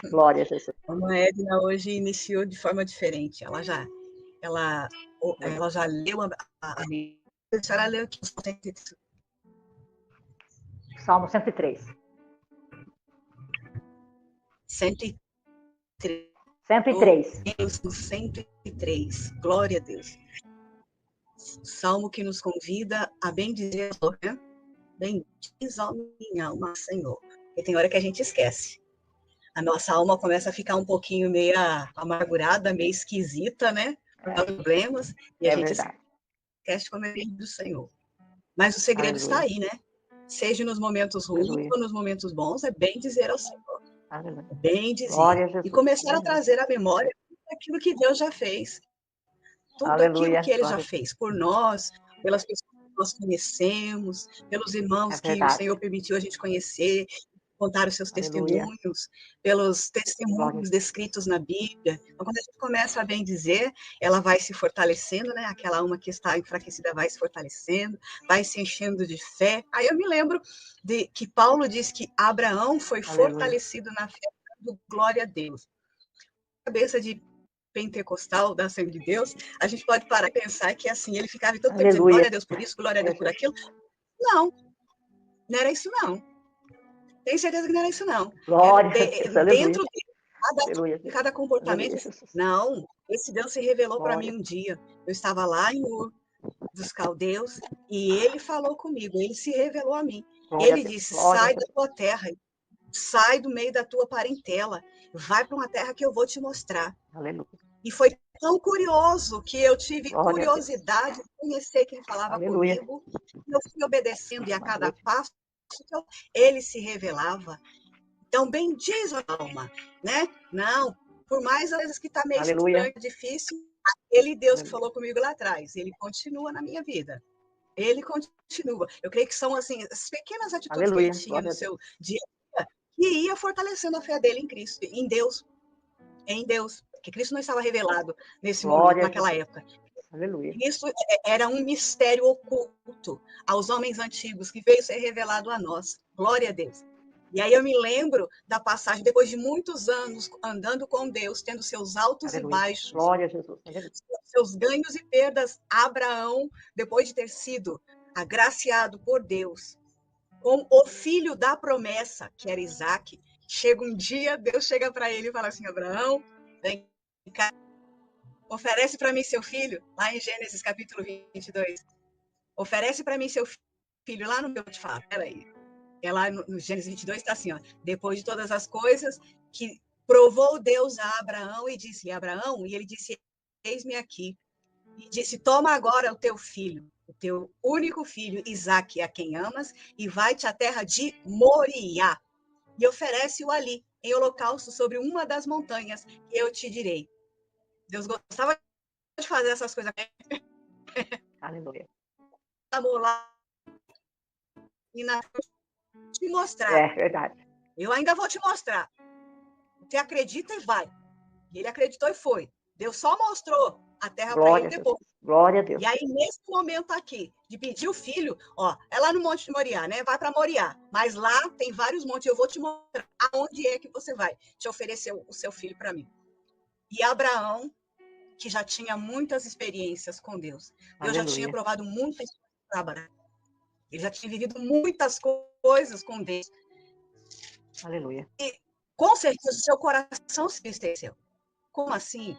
Glória a Jesus. A irmã Edna hoje iniciou de forma diferente. Ela já leu a senhora leu aqui Salmo 103. 103. 103. No 103. Glória a Deus. Salmo que nos convida a bendizer, né? Bendiz a minha alma, Senhor. Porque tem hora que a gente esquece. A nossa alma começa a ficar um pouquinho meio amargurada, meio esquisita, né? Por problemas. E a gente esquece como é do Senhor. Mas o segredo está aí, né? Seja nos momentos ruins ou nos momentos bons, é bem dizer ao Senhor. Bem dizer. E começar a trazer à memória aquilo que Deus já fez. Tudo aquilo que Ele já fez por nós, pelas pessoas que nós conhecemos, pelos irmãos que o Senhor permitiu a gente conhecer, contar os seus testemunhos, pelos testemunhos descritos na Bíblia. Então, quando a gente começa a bem dizer, ela vai se fortalecendo, né? Aquela alma que está enfraquecida vai se fortalecendo, vai se enchendo de fé. Aí eu me lembro de que Paulo diz que Abraão foi fortalecido na fé, dando glória a Deus. Cabeça de pentecostal da Assembleia de Deus, a gente pode parar e pensar que assim, ele ficava todo tempo dizendo glória a Deus por isso, glória a Deus por aquilo. Não era isso não. Tenho certeza que não era isso, não. Dentro de cada comportamento. Não, esse Deus se revelou para mim um dia. Eu estava lá em Ur dos Caldeus e ele falou comigo, ele se revelou a mim. Ele disse, sai da tua terra, sai do meio da tua parentela, vai para uma terra que eu vou te mostrar. Aleluia. E foi tão curioso que eu tive curiosidade de conhecer que ele falava comigo. Eu fui obedecendo e a cada passo ele se revelava. Então, bendiz a alma, né? Não, por mais às vezes que está meio estranho, difícil, aquele Deus que falou comigo lá atrás, ele continua na minha vida. Ele continua. Eu creio que são assim as pequenas atitudes que ele tinha no seu dia a dia que ia fortalecendo a fé dele em Cristo, em Deus. Porque Cristo não estava revelado nesse momento, naquela época. Aleluia. Isso era um mistério oculto aos homens antigos que veio ser revelado a nós. Glória a Deus. E aí eu me lembro da passagem, depois de muitos anos andando com Deus, tendo seus altos e baixos, glória a Jesus. Seus ganhos e perdas, Abraão, depois de ter sido agraciado por Deus, com o filho da promessa, que era Isaac, chega um dia, Deus chega para ele e fala assim, Abraão, vem cá, oferece para mim seu filho, lá em Gênesis capítulo 22. Oferece para mim seu filho, lá no meu te falo, peraí. Lá no Gênesis 22 está assim, ó, depois de todas as coisas que provou Deus a Abraão e disse, Abraão, e ele disse, eis-me aqui. E disse, toma agora o teu filho, o teu único filho, Isaque, a quem amas, e vai-te à terra de Moriá, e oferece-o ali, em holocausto, sobre uma das montanhas, que eu te direi. Deus gostava de fazer essas coisas. Aleluia. Amor lá e na te mostrar. É verdade. Eu ainda vou te mostrar. Você acredita e vai. E ele acreditou e foi. Deus só mostrou a terra para ele depois. Glória a Deus. E aí, nesse momento aqui, de pedir o filho, ó, é lá no Monte de Moriá, né? Vai para Moriá. Mas lá tem vários montes, eu vou te mostrar aonde é que você vai te oferecer o seu filho para mim. E Abraão, que já tinha muitas experiências com Deus. Deus já tinha provado muitas coisas para Abraão. Ele já tinha vivido muitas coisas com Deus. Aleluia. E, com certeza, o seu coração se entristeceu. Como assim?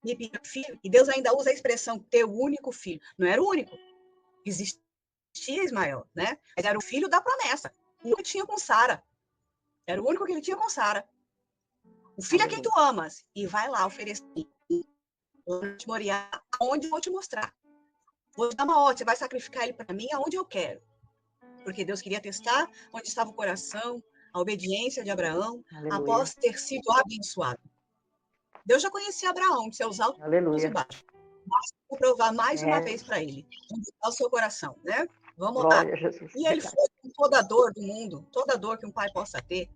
Me pediu filho? E Deus ainda usa a expressão teu único filho. Não era o único. Existia Ismael, né? Mas era o filho da promessa. O único que tinha com Sara. Era o único que ele tinha com Sara. O filho a quem tu amas. E vai lá oferecer. Vou te Moriá, aonde eu vou te mostrar. Vou te dar uma ordem, você vai sacrificar ele para mim aonde eu quero. Porque Deus queria testar onde estava o coração, a obediência de Abraão, após ter sido abençoado. Deus já conhecia Abraão, de seus altos e baixos. Mas vou provar mais uma vez para ele, onde está o seu coração, né? Vamos lá. E ele foi com toda a dor do mundo, toda a dor que um pai possa ter,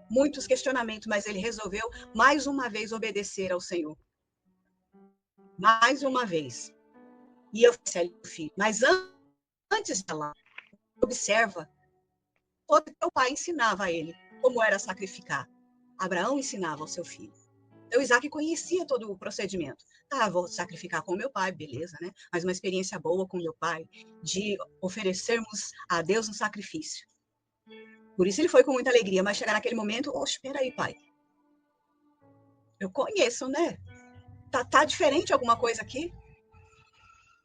muitos questionamentos, mas ele resolveu mais uma vez obedecer ao Senhor. Mais uma vez. E eu fiz o filho. Mas antes de lá, observa, todo teu pai ensinava a ele como era sacrificar. Abraão ensinava ao seu filho. Então, Isaac conhecia todo o procedimento. Vou sacrificar com meu pai, beleza, né? Mas uma experiência boa com meu pai, de oferecermos a Deus um sacrifício. Por isso ele foi com muita alegria, mas chegar naquele momento, espera aí, pai. Eu conheço, né? Tá diferente alguma coisa aqui?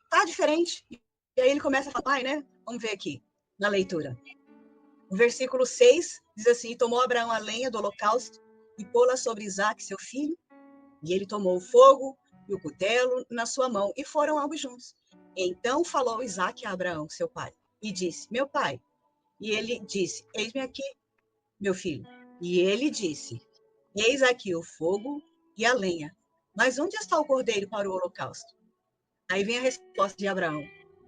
Tá diferente. E aí ele começa a falar, pai, né? Vamos ver aqui, na leitura. O versículo 6 diz assim, e tomou Abraão a lenha do holocausto e pô-la sobre Isaque, seu filho, e ele tomou o fogo e o cutelo na sua mão, e foram ambos juntos. Então falou Isaque a Abraão, seu pai, e disse, meu pai. E ele disse, eis-me aqui, meu filho. E ele disse, eis aqui o fogo e a lenha, mas onde está o cordeiro para o holocausto? Aí vem a resposta de Abraão,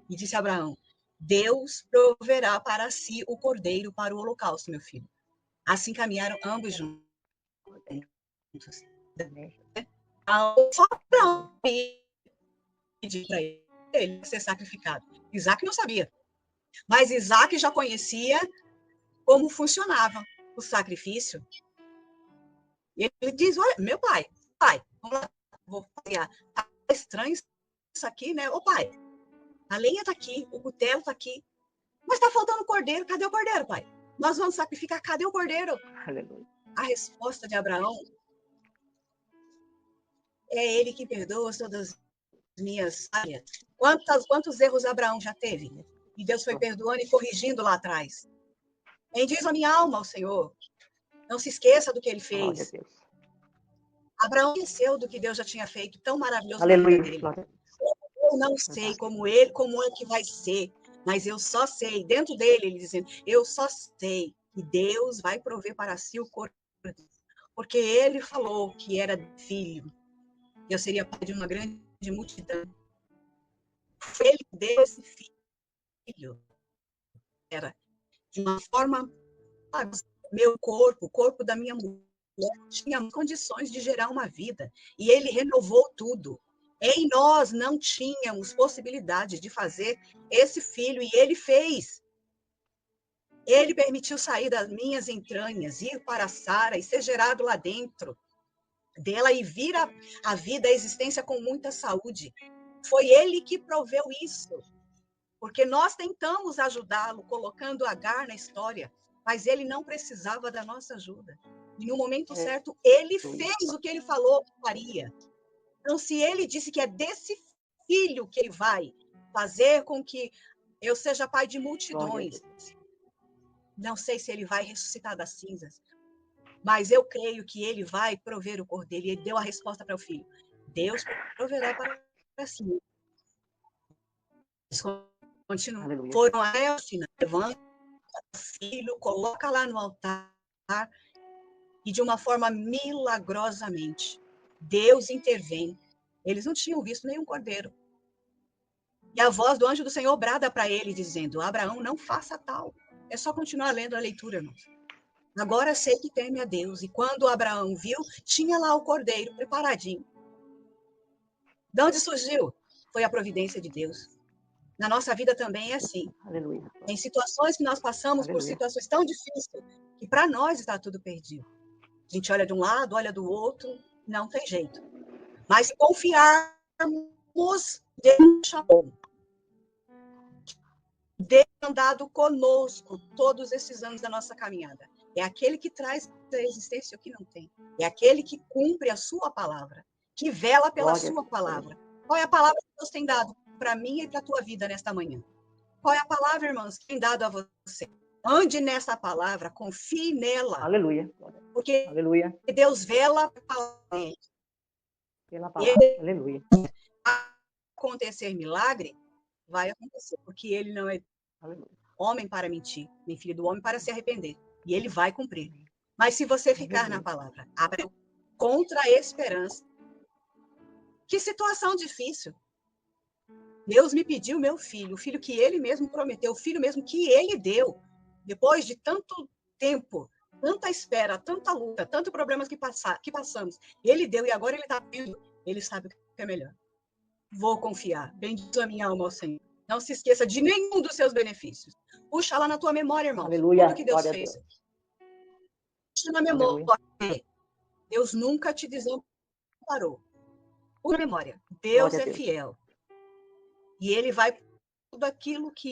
e disse Abraão, Deus proverá para si o cordeiro para o holocausto, meu filho. Assim caminharam ambos juntos. Só Abraão pediu para ele ser sacrificado. Isaac não sabia. Mas Isaac já conhecia como funcionava o sacrifício. E ele diz, olha, meu pai, vamos lá, vou fazer. Tá estranho isso aqui, né? Ô pai, a lenha está aqui, o cutelo está aqui, mas está faltando o cordeiro. Cadê o cordeiro, pai? Nós vamos sacrificar, cadê o cordeiro? Aleluia. A resposta de Abraão é ele que perdoa todas as minhas falhas. Quantos erros Abraão já teve? E Deus foi perdoando e corrigindo lá atrás. Bendiz a minha alma ao Senhor. Não se esqueça do que ele fez. Abraão esqueceu do que Deus já tinha feito, tão maravilhoso na vida dele. Eu não sei como é que vai ser, mas eu só sei, dentro dele, ele dizendo, eu só sei que Deus vai prover para si o corpo, porque ele falou que era filho, eu seria pai de uma grande multidão. Foi ele que deu esse filho. Era de uma forma, meu corpo, o corpo da minha mulher, tinha condições de gerar uma vida, e ele renovou tudo. Em nós não tínhamos possibilidade de fazer esse filho, e ele fez. Ele permitiu sair das minhas entranhas, ir para Sara e ser gerado lá dentro dela e vir a vida, a existência com muita saúde. Foi ele que proveu isso, porque nós tentamos ajudá-lo, colocando Agar na história, mas ele não precisava da nossa ajuda. E no momento certo, ele fez o que ele falou que faria. Então, se ele disse que é desse filho que ele vai fazer com que eu seja pai de multidões, não sei se ele vai ressuscitar das cinzas, mas eu creio que ele vai prover o cordeiro. E ele deu a resposta para o filho. Deus proverá para si. Continua. Foram até o final. Levanta o filho, coloca lá no altar, e de uma forma milagrosamente, Deus intervém. Eles não tinham visto nenhum cordeiro. E a voz do anjo do Senhor brada para ele, dizendo, Abraão, não faça tal. É só continuar lendo a leitura, irmãos. Agora sei que teme a Deus. E quando Abraão viu, tinha lá o cordeiro preparadinho. De onde surgiu? Foi a providência de Deus. Na nossa vida também é assim. Aleluia. Tem situações que nós passamos por situações tão difíceis que para nós está tudo perdido. A gente olha de um lado, olha do outro, não tem jeito. Mas confiarmos, Deus nos chamou. Deus tem andado conosco todos esses anos da nossa caminhada. É aquele que traz a existência o que não tem. É aquele que cumpre a sua palavra, que vela pela sua palavra. Qual é a palavra que Deus tem dado para mim e para a tua vida nesta manhã? Qual é a palavra, irmãos, que tem dado a você? Ande nessa palavra, confie nela. Aleluia. Porque Aleluia. Deus vela pela palavra. Aleluia. Acontecer milagre, vai acontecer, porque ele não é homem para mentir, nem filho do homem para se arrepender. E ele vai cumprir. Mas se você ficar na palavra, contra a esperança, que situação difícil. Deus me pediu meu filho, o filho que ele mesmo prometeu, o filho mesmo que ele deu. Depois de tanto tempo, tanta espera, tanta luta, tantos problemas que passamos, ele deu e agora ele está vendo, ele sabe o que é melhor. Vou confiar. Bendito a minha alma ao Senhor. Não se esqueça de nenhum dos seus benefícios. Puxa lá na tua memória, irmão. Aleluia. Tudo que Deus fez. Puxa na memória. Deus nunca te desamparou. Por memória, Deus Glória a é Deus. fiel. E Ele vai tudo aquilo que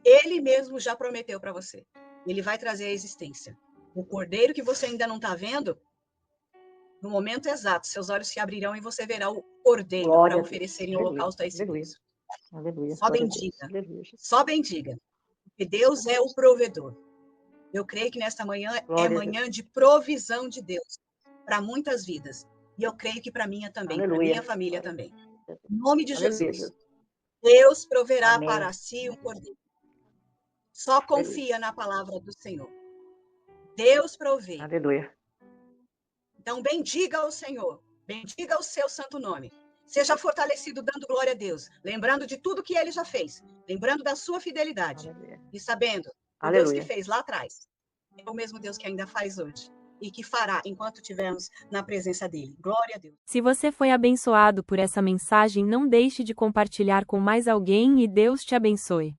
Ele mesmo já prometeu para você. Ele vai trazer a existência. O cordeiro que você ainda não está vendo, no momento exato, seus olhos se abrirão e você verá o cordeiro para Glória a Deus. oferecer em Aleluia. holocausto a esse Aleluia. Deus. Aleluia. Só Glória a Deus. bendiga. Aleluia. Jesus. Só bendiga. Porque Deus é o provedor. Eu creio que nesta manhã é Glória a Deus. manhã de provisão de Deus para muitas vidas. E eu creio que para minha também, para Aleluia. minha família Glória a também. Deus. Em nome de Aleluia, Jesus. Jesus. Deus proverá Amém. para si um cordeiro. Só Aleluia. confia na palavra do Senhor. Deus provê. Aleluia. Então, bendiga o Senhor. Bendiga o seu santo nome. Seja fortalecido dando glória a Deus. Lembrando de tudo que ele já fez. Lembrando da sua fidelidade. Aleluia. E sabendo que o Deus que fez lá atrás é o mesmo Deus que ainda faz hoje. E que fará enquanto estivermos na presença dele. Glória a Deus. Se você foi abençoado por essa mensagem, não deixe de compartilhar com mais alguém e Deus te abençoe.